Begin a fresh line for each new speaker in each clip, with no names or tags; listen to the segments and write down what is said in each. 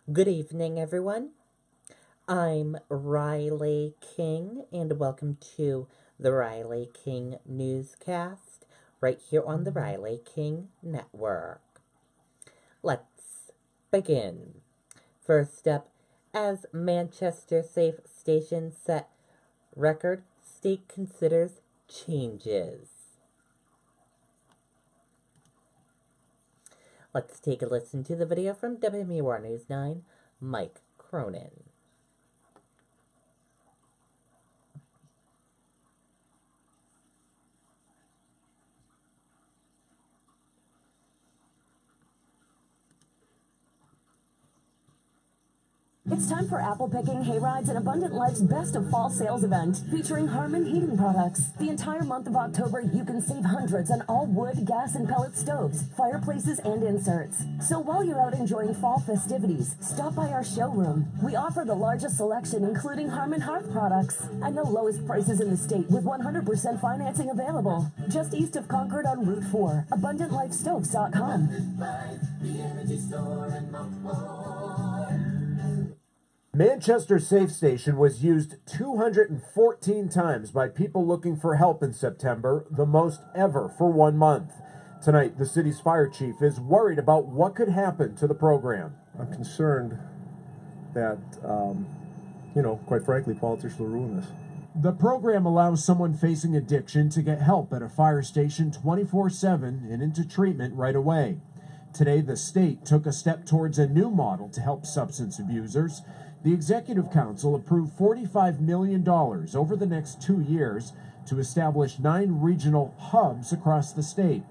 Good evening, everyone. I'm Riley King, and welcome to the Riley King Newscast right here on the Riley King Network. Let's begin. First up, as Manchester Safe Station set record, state considers changes. Let's take a listen to the video from WMUR News 9, Mike Cronin.
It's time for apple picking, hay rides, and Abundant Life's best of fall sales event featuring Harmon Heating Products. The entire month of October, you can save hundreds on all wood, gas, and pellet stoves, fireplaces, and inserts. So while you're out enjoying fall festivities, stop by our showroom. We offer the largest selection, including Harmon Hearth products, and the lowest prices in the state with 100% financing available. Just east of Concord on Route 4, AbundantLifeStoves.com.
Manchester Safe Station was used 214 times by people looking for help in September, the most ever for 1 month. Tonight, the city's fire chief is worried about what could happen to the program.
I'm concerned that, quite frankly, politicians will ruin this.
The program allows someone facing addiction to get help at a fire station 24/7 and into treatment right away. Today, the state took a step towards a new model to help substance abusers. The Executive Council approved $45 million over the next 2 years to establish 9 regional hubs across the state.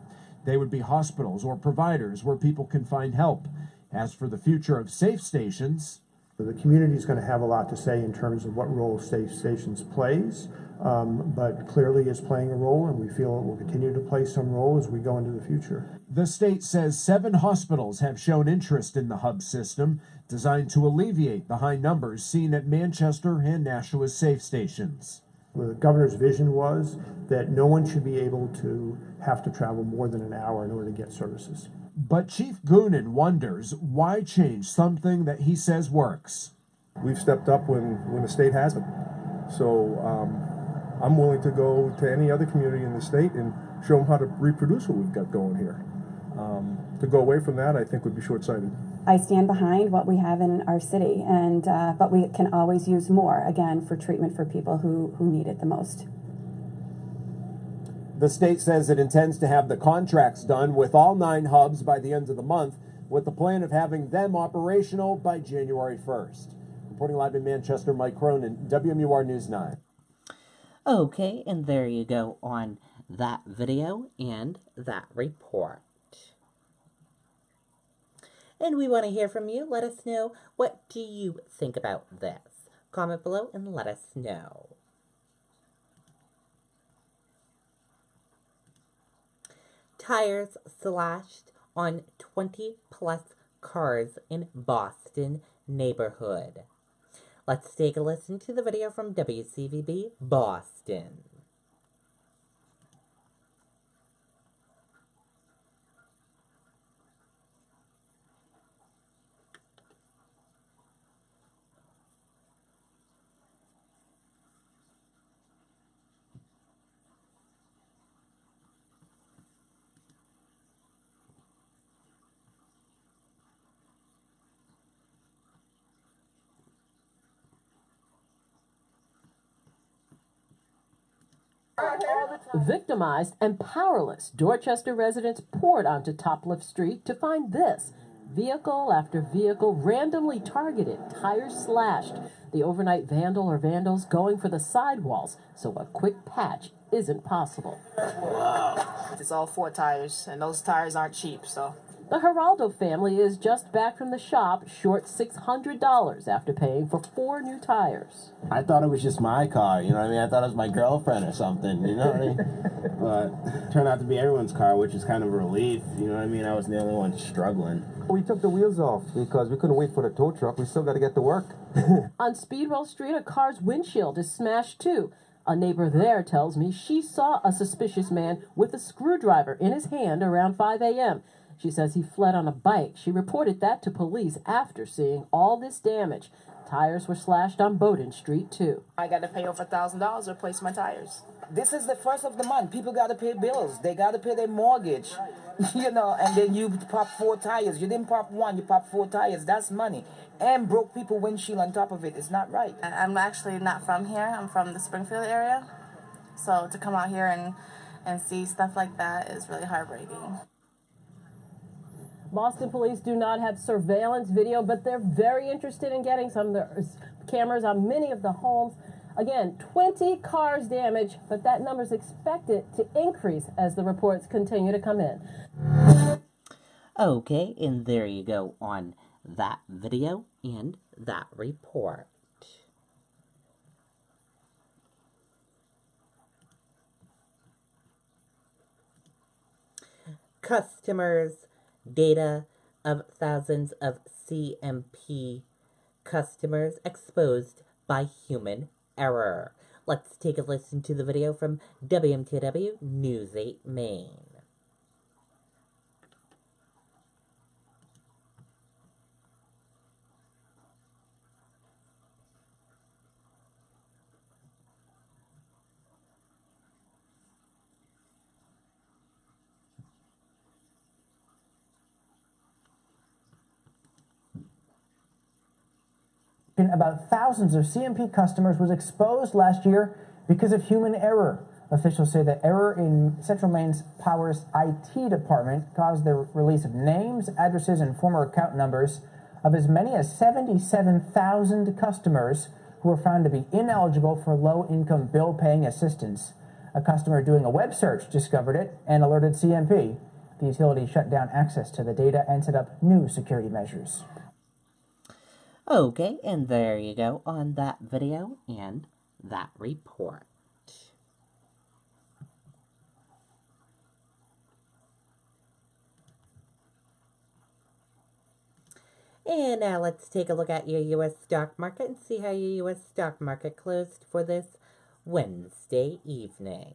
They would be hospitals or providers where people can find help. As for the future of safe stations,
The community is going to have a lot to say in terms of what role Safe Stations plays, but clearly it's playing a role, and we feel it will continue to play some role as we go into the future.
the state says 7 hospitals have shown interest in the hub system, designed to alleviate the high numbers seen at Manchester and Nashua's safe stations.
The governor's vision was that no one should be able to have to travel more than an hour in order to get services.
But Chief Goonan wonders why change something that he says works.
We've stepped up when the state hasn't. So I'm willing to go to any other community in the state and show them how to reproduce what we've got going here. To go away from that, I think, would be short-sighted.
I stand behind what we have in our city, and but we can always use more, again, for treatment for people who need it the most.
The state says it intends to have the contracts done with all 9 hubs by the end of the month, with the plan of having them operational by January 1st. Reporting live in Manchester, Mike Cronin, WMUR News 9.
Okay, and there you go on that video and that report. And we want to hear from you. Let us know, what do you think about this? Comment below and let us know. Tires slashed on 20-plus cars in Boston neighborhood. Let's take a listen to the video from WCVB Boston.
Victimized and powerless, Dorchester residents poured onto Toplift Street to find this. Vehicle after vehicle randomly targeted, tires slashed. The overnight vandal or vandals going for the sidewalls, so a quick patch isn't possible.
Wow. It's all 4 tires, and those tires aren't cheap, so.
The Geraldo family is just back from the shop, short $600 after paying for 4 new tires.
I thought it was just my car, you know what I mean? I thought it was my girlfriend or something, you know what I mean? But it turned out to be everyone's car, which is kind of a relief, you know what I mean? I was the only one struggling.
We took the wheels off because we couldn't wait for the tow truck. We still got to get to work.
On Speedwell Street, a car's windshield is smashed too. A neighbor there tells me she saw a suspicious man with a screwdriver in his hand around 5 a.m. She says he fled on a bike. She reported that to police after seeing all this damage. Tires were slashed on Bowdoin Street, too.
I got to pay over $1,000 to replace my tires.
This is the first of the month. People got to pay bills. They got to pay their mortgage, you know, and then you pop 4 tires. You didn't pop 1, you pop 4 tires. That's money. And broke people windshield on top of it. It's not right.
I'm actually not from here. I'm from the Springfield area. So to come out here and see stuff like that is really heartbreaking.
Boston police do not have surveillance video, but they're very interested in getting some. There's cameras on many of the homes. Again, 20 cars damaged, but that number is expected to increase as the reports continue to come in.
Okay, and there you go on that video and that report. Customers' data of thousands of CMP customers exposed by human error. Let's take a listen to the video from WMTW News 8 Maine.
About thousands of CMP customers was exposed last year because of human error. Officials say that error in Central Maine's Power's IT department caused the release of names, addresses, and former account numbers of as many as 77,000 customers who were found to be ineligible for low-income bill-paying assistance. A customer doing a web search discovered it and alerted CMP. The utility shut down access to the data and set up new security measures.
Okay, and there you go on that video and that report. And now let's take a look at your U.S. stock market and see how your U.S. stock market closed for this Wednesday evening.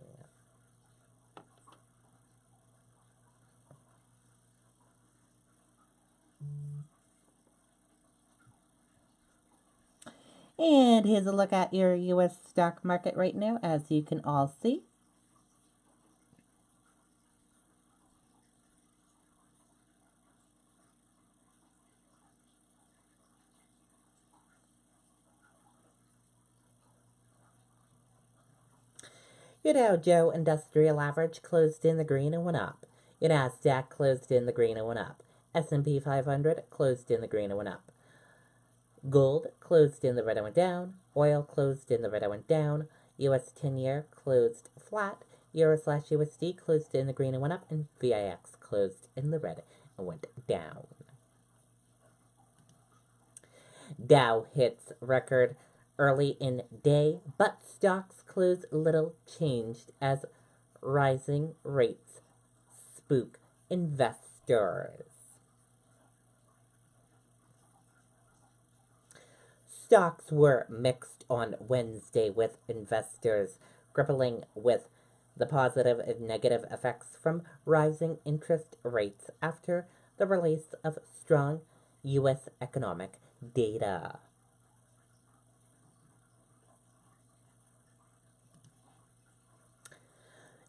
And here's a look at your U.S. stock market right now, as you can all see. Your Dow Jones Industrial Average closed in the green and went up. Your Nasdaq closed in the green and went up. S&P 500 closed in the green and went up. Gold closed in the red and went down. Oil closed in the red and went down. US 10-year closed flat. Euro/USD closed in the green and went up. And VIX closed in the red and went down. Dow hits record early in day, but stocks close little changed as rising rates spook investors. Stocks were mixed on Wednesday, with investors grappling with the positive and negative effects from rising interest rates after the release of strong U.S. economic data.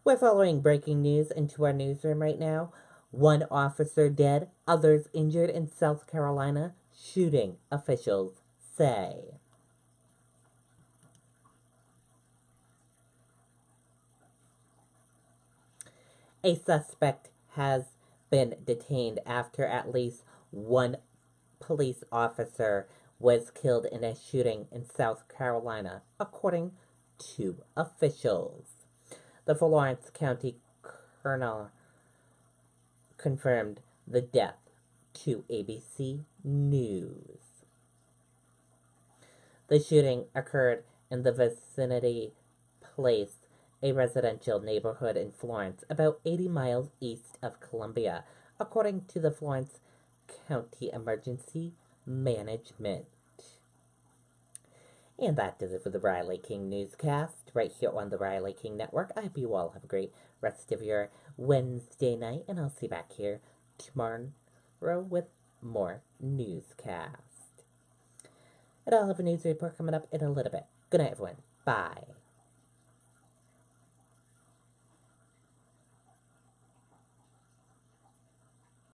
We're following breaking news into our newsroom right now. One officer dead, others injured in South Carolina shooting, officials say. A suspect has been detained after at least one police officer was killed in a shooting in South Carolina, according to officials. The Florence County Colonel confirmed the death to ABC News. The shooting occurred in the vicinity place, a residential neighborhood in Florence, about 80 miles east of Columbia, according to the Florence County Emergency Management. And that does it for the Riley King Newscast, right here on the Riley King Network. I hope you all have a great rest of your Wednesday night, and I'll see you back here tomorrow with more Newscast. And I'll have a news report coming up in a little bit. Good night, everyone. Bye.